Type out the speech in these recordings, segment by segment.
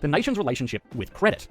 the nation's relationship with credit.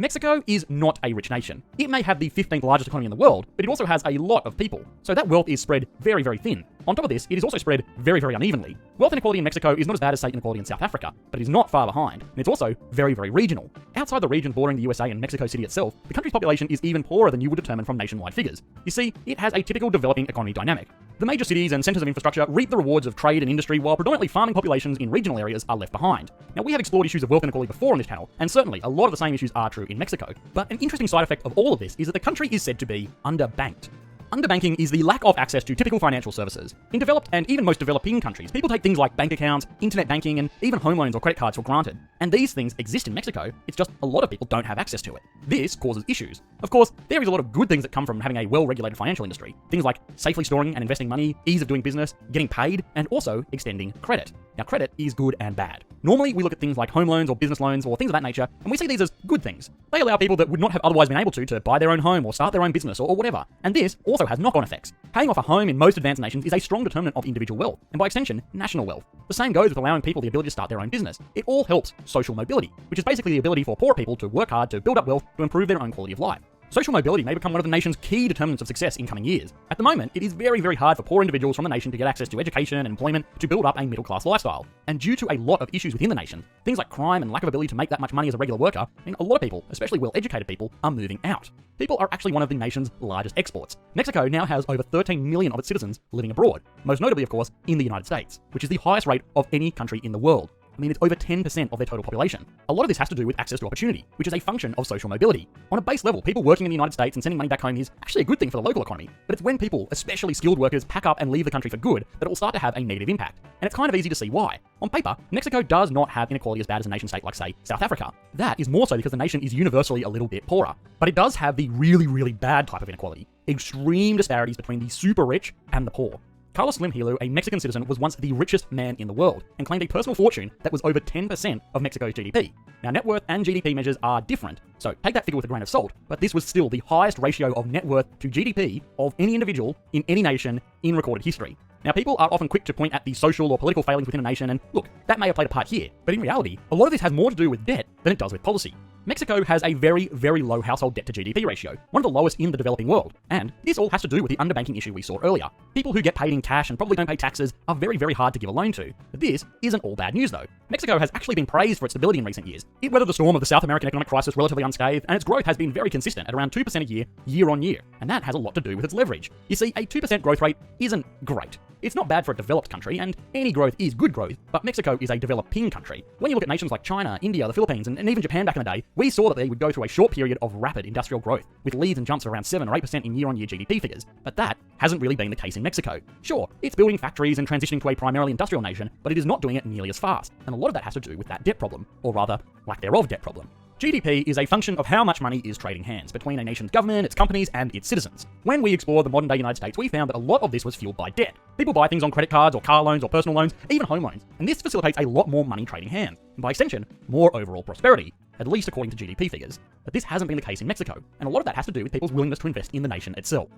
Mexico is not a rich nation. It may have the 15th largest economy in the world, but it also has a lot of people. So that wealth is spread very, very thin. On top of this, it is also spread very, very unevenly. Wealth inequality in Mexico is not as bad as, say, inequality in South Africa, but it is not far behind, and it's also very, very regional. Outside the region bordering the USA and Mexico City itself, the country's population is even poorer than you would determine from nationwide figures. You see, it has a typical developing economy dynamic. The major cities and centers of infrastructure reap the rewards of trade and industry, while predominantly farming populations in regional areas are left behind. Now, we have explored issues of wealth inequality before on this channel, and certainly a lot of the same issues are true in Mexico. But an interesting side effect of all of this is that the country is said to be underbanked. Underbanking is the lack of access to typical financial services. In developed and even most developing countries, people take things like bank accounts, internet banking, and even home loans or credit cards for granted. And these things exist in Mexico, it's just a lot of people don't have access to it. This causes issues. Of course, there is a lot of good things that come from having a well-regulated financial industry. Things like safely storing and investing money, ease of doing business, getting paid, and also extending credit. Now, credit is good and bad. Normally, we look at things like home loans or business loans or things of that nature, and we see these as good things. They allow people that would not have otherwise been able to buy their own home or start their own business or whatever. And this also has knock-on effects. Paying off a home in most advanced nations is a strong determinant of individual wealth, and by extension, national wealth. The same goes with allowing people the ability to start their own business. It all helps social mobility, which is basically the ability for poor people to work hard to build up wealth to improve their own quality of life. Social mobility may become one of the nation's key determinants of success in coming years. At the moment, it is very, very hard for poor individuals from the nation to get access to education and employment to build up a middle-class lifestyle. And due to a lot of issues within the nation, things like crime and lack of ability to make that much money as a regular worker, mean a lot of people, especially well-educated people, are moving out. People are actually one of the nation's largest exports. Mexico now has over 13 million of its citizens living abroad, most notably, of course, in the United States, which is the highest rate of any country in the world. I mean, it's over 10% of their total population. A lot of this has to do with access to opportunity, which is a function of social mobility. On a base level, people working in the United States and sending money back home is actually a good thing for the local economy. But it's when people, especially skilled workers, pack up and leave the country for good that it will start to have a negative impact. And it's kind of easy to see why. On paper, Mexico does not have inequality as bad as a nation state like, say, South Africa. That is more so because the nation is universally a little bit poorer. But it does have the really, really bad type of inequality. Extreme disparities between the super rich and the poor. Carlos Slim Helu, a Mexican citizen, was once the richest man in the world and claimed a personal fortune that was over 10% of Mexico's GDP. Now, net worth and GDP measures are different, so take that figure with a grain of salt, but this was still the highest ratio of net worth to GDP of any individual in any nation in recorded history. Now, people are often quick to point at the social or political failings within a nation, and look, that may have played a part here, but in reality, a lot of this has more to do with debt than it does with policy. Mexico has a very, very low household debt to GDP ratio, one of the lowest in the developing world, and this all has to do with the underbanking issue we saw earlier. People who get paid in cash and probably don't pay taxes are very, very hard to give a loan to. But this isn't all bad news though. Mexico has actually been praised for its stability in recent years. It weathered the storm of the South American economic crisis relatively unscathed, and its growth has been very consistent at around 2% a year, year on year, and that has a lot to do with its leverage. You see, a 2% growth rate isn't great. It's not bad for a developed country, and any growth is good growth, but Mexico is a developing country. When you look at nations like China, India, the Philippines, and even Japan back in the day, we saw that they would go through a short period of rapid industrial growth, with leads and jumps of around 7 or 8% in year-on-year GDP figures. But that hasn't really been the case in Mexico. Sure, it's building factories and transitioning to a primarily industrial nation, but it is not doing it nearly as fast, and a lot of that has to do with that debt problem, or rather, lack thereof debt problem. GDP is a function of how much money is trading hands between a nation's government, its companies, and its citizens. When we explored the modern-day United States, we found that a lot of this was fueled by debt. People buy things on credit cards or car loans or personal loans, even home loans, and this facilitates a lot more money trading hands, and by extension, more overall prosperity, at least according to GDP figures. But this hasn't been the case in Mexico, and a lot of that has to do with people's willingness to invest in the nation itself.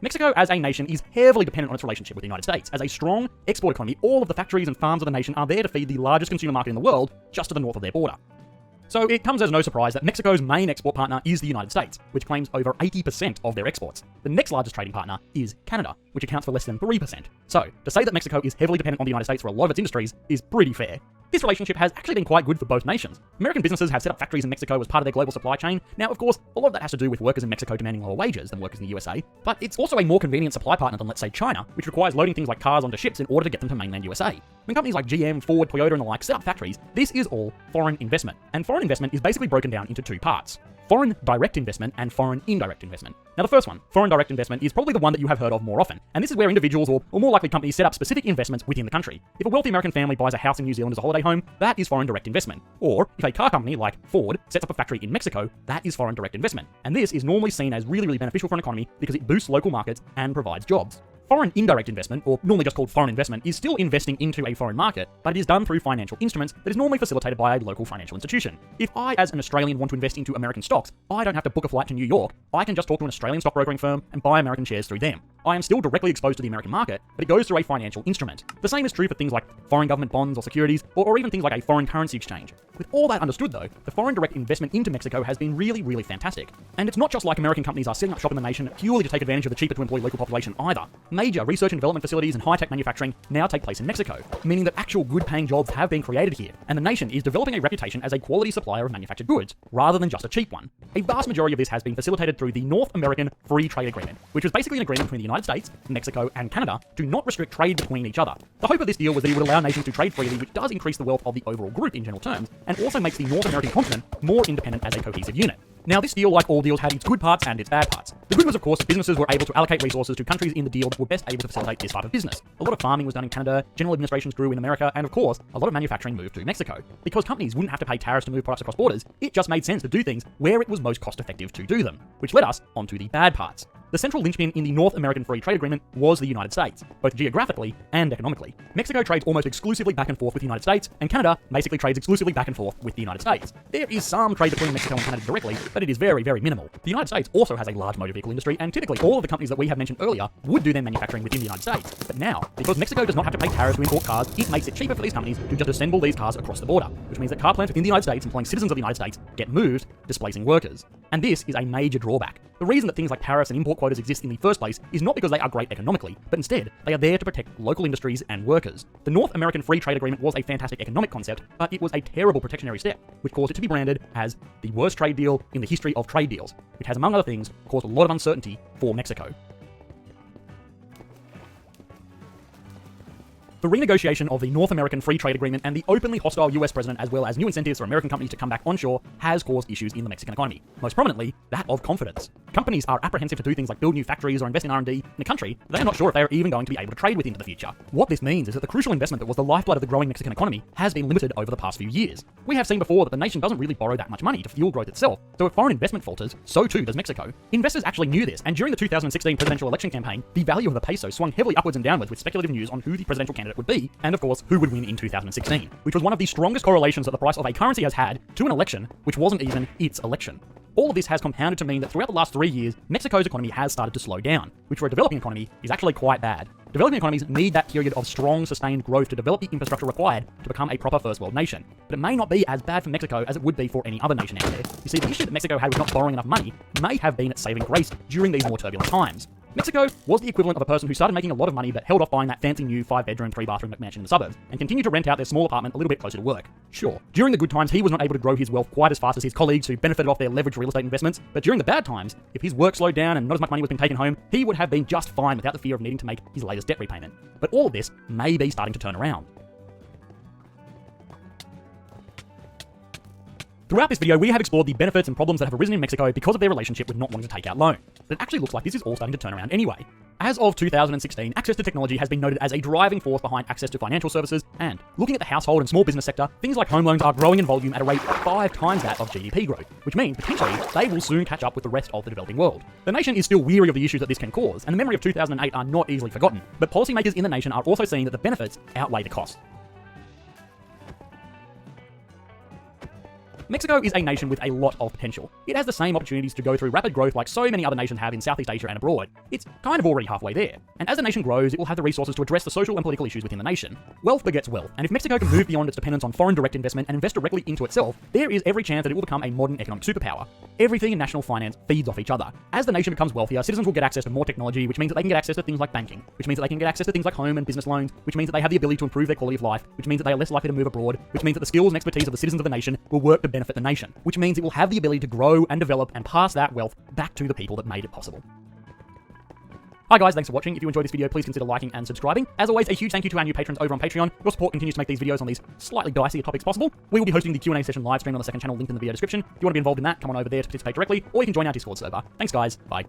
Mexico as a nation is heavily dependent on its relationship with the United States. As a strong export economy, all of the factories and farms of the nation are there to feed the largest consumer market in the world, just to the north of their border. So it comes as no surprise that Mexico's main export partner is the United States, which claims over 80% of their exports. The next largest trading partner is Canada, which accounts for less than 3%. So, to say that Mexico is heavily dependent on the United States for a lot of its industries is pretty fair. This relationship has actually been quite good for both nations. American businesses have set up factories in Mexico as part of their global supply chain. Now, of course, a lot of that has to do with workers in Mexico demanding lower wages than workers in the USA, but it's also a more convenient supply partner than, let's say, China, which requires loading things like cars onto ships in order to get them to mainland USA. When companies like GM, Ford, Toyota, and the like set up factories, this is all foreign investment. And foreign investment is basically broken down into two parts: foreign direct investment and foreign indirect investment. Now, the first one, foreign direct investment, is probably the one that you have heard of more often, and this is where individuals or more likely companies set up specific investments within the country. If a wealthy American family buys a house in New Zealand as a holiday home, that is foreign direct investment. Or if a car company like Ford sets up a factory in Mexico, that is foreign direct investment. And this is normally seen as really, really beneficial for an economy because it boosts local markets and provides jobs. Foreign indirect investment, or normally just called foreign investment, is still investing into a foreign market, but it is done through financial instruments that is normally facilitated by a local financial institution. If I, as an Australian, want to invest into American stocks, I don't have to book a flight to New York. I can just talk to an Australian stockbrokering firm and buy American shares through them. I am still directly exposed to the American market, but it goes through a financial instrument. The same is true for things like foreign government bonds or securities, or even things like a foreign currency exchange. With all that understood though, the foreign direct investment into Mexico has been really, really fantastic. And it's not just like American companies are setting up shop in the nation purely to take advantage of the cheaper to employ local population either. Major research and development facilities and high-tech manufacturing now take place in Mexico, meaning that actual good-paying jobs have been created here, and the nation is developing a reputation as a quality supplier of manufactured goods, rather than just a cheap one. A vast majority of this has been facilitated through the North American Free Trade Agreement, which was basically an agreement between the United States, Mexico, and Canada to not restrict trade between each other. The hope of this deal was that it would allow nations to trade freely, which does increase the wealth of the overall group in general terms, and also makes the North American continent more independent as a cohesive unit. Now, this deal, like all deals, had its good parts and its bad parts. The good was, of course, that businesses were able to allocate resources to countries in the deal that were best able to facilitate this type of business. A lot of farming was done in Canada, general administrations grew in America, and of course, a lot of manufacturing moved to Mexico. Because companies wouldn't have to pay tariffs to move products across borders, it just made sense to do things where it was most cost-effective to do them, which led us onto the bad parts. The central linchpin in the North American Free Trade Agreement was the United States, both geographically and economically. Mexico trades almost exclusively back and forth with the United States, and Canada basically trades exclusively back and forth with the United States. There is some trade between Mexico and Canada directly, but it is very, very minimal. The United States also has a large motor vehicle industry, and typically all of the companies that we have mentioned earlier would do their manufacturing within the United States. But now, because Mexico does not have to pay tariffs to import cars, it makes it cheaper for these companies to just assemble these cars across the border, which means that car plants within the United States employing citizens of the United States get moved, displacing workers. And this is a major drawback. The reason that things like tariffs and import quotas exist in the first place is not because they are great economically, but instead, they are there to protect local industries and workers. The North American Free Trade Agreement was a fantastic economic concept, but it was a terrible protectionary step, which caused it to be branded as the worst trade deal in the history of trade deals, which has, among other things, caused a lot of uncertainty for Mexico. The renegotiation of the North American Free Trade Agreement and the openly hostile US president, as well as new incentives for American companies to come back onshore, has caused issues in the Mexican economy. Most prominently, that of confidence. Companies are apprehensive to do things like build new factories or invest in R&D in a country that they are not sure if they are even going to be able to trade with into the future. What this means is that the crucial investment that was the lifeblood of the growing Mexican economy has been limited over the past few years. We have seen before that the nation doesn't really borrow that much money to fuel growth itself, so if foreign investment falters, so too does Mexico. Investors actually knew this, and during the 2016 presidential election campaign, the value of the peso swung heavily upwards and downwards with speculative news on who the presidential candidate would be, and of course, who would win in 2016, which was one of the strongest correlations that the price of a currency has had to an election, which wasn't even its election. All of this has compounded to mean that throughout the last 3 years, Mexico's economy has started to slow down, which for a developing economy is actually quite bad. Developing economies need that period of strong, sustained growth to develop the infrastructure required to become a proper first world nation. But it may not be as bad for Mexico as it would be for any other nation out there. You see, the issue that Mexico had with not borrowing enough money may have been its saving grace during these more turbulent times. Mexico was the equivalent of a person who started making a lot of money but held off buying that fancy new 5-bedroom, 3-bathroom McMansion in the suburbs, and continued to rent out their small apartment a little bit closer to work. Sure, during the good times he was not able to grow his wealth quite as fast as his colleagues who benefited off their leveraged real estate investments, but during the bad times, if his work slowed down and not as much money was being taken home, he would have been just fine without the fear of needing to make his latest debt repayment. But all of this may be starting to turn around. Throughout this video, we have explored the benefits and problems that have arisen in Mexico because of their relationship with not wanting to take out loans. But it actually looks like this is all starting to turn around anyway. As of 2016, access to technology has been noted as a driving force behind access to financial services, and looking at the household and small business sector, things like home loans are growing in volume at a rate 5 times that of GDP growth, which means potentially they will soon catch up with the rest of the developing world. The nation is still weary of the issues that this can cause, and the memory of 2008 are not easily forgotten, but policymakers in the nation are also seeing that the benefits outweigh the costs. Mexico is a nation with a lot of potential. It has the same opportunities to go through rapid growth like so many other nations have in Southeast Asia and abroad. It's kind of already halfway there. And as the nation grows, it will have the resources to address the social and political issues within the nation. Wealth begets wealth, and if Mexico can move beyond its dependence on foreign direct investment and invest directly into itself, there is every chance that it will become a modern economic superpower. Everything in national finance feeds off each other. As the nation becomes wealthier, citizens will get access to more technology, which means that they can get access to things like banking, which means that they can get access to things like home and business loans, which means that they have the ability to improve their quality of life, which means that they are less likely to move abroad, which means that the skills and expertise of the citizens of the nation will work to benefit the nation, which means it will have the ability to grow and develop and pass that wealth back to the people that made it possible. Hi guys, thanks for watching. If you enjoyed this video, please consider liking and subscribing. As always, a huge thank you to our new patrons over on Patreon. Your support continues to make these videos on these slightly dicier topics possible. We will be hosting the Q&A session live stream on the second channel linked in the video description. If you want to be involved in that, come on over there to participate directly, or you can join our Discord server. Thanks guys, bye.